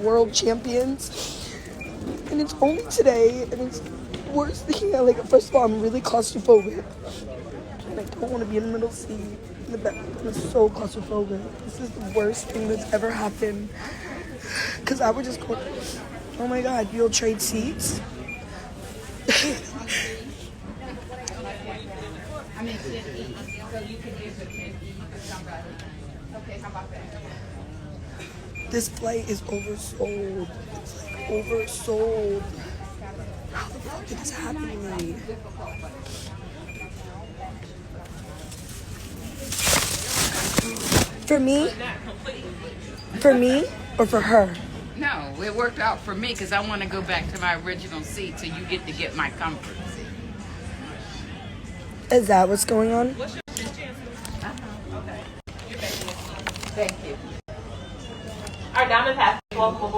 world champions, and it's only today, and it's worse than like, first of all, I'm really claustrophobic, and I don't want to be in the middle seat in the back. I'm so claustrophobic. This is the worst thing that's ever happened, because I would just go, oh my god, you'll trade seats? This flight is oversold. It's like oversold. How the fuck did this happen to me? For me? For me or for her? No, it worked out for me because I want to go back to my original seat so you get to get my comfort seat. Is that what's going on? Thank you. Our diamond pass is welcome aboard.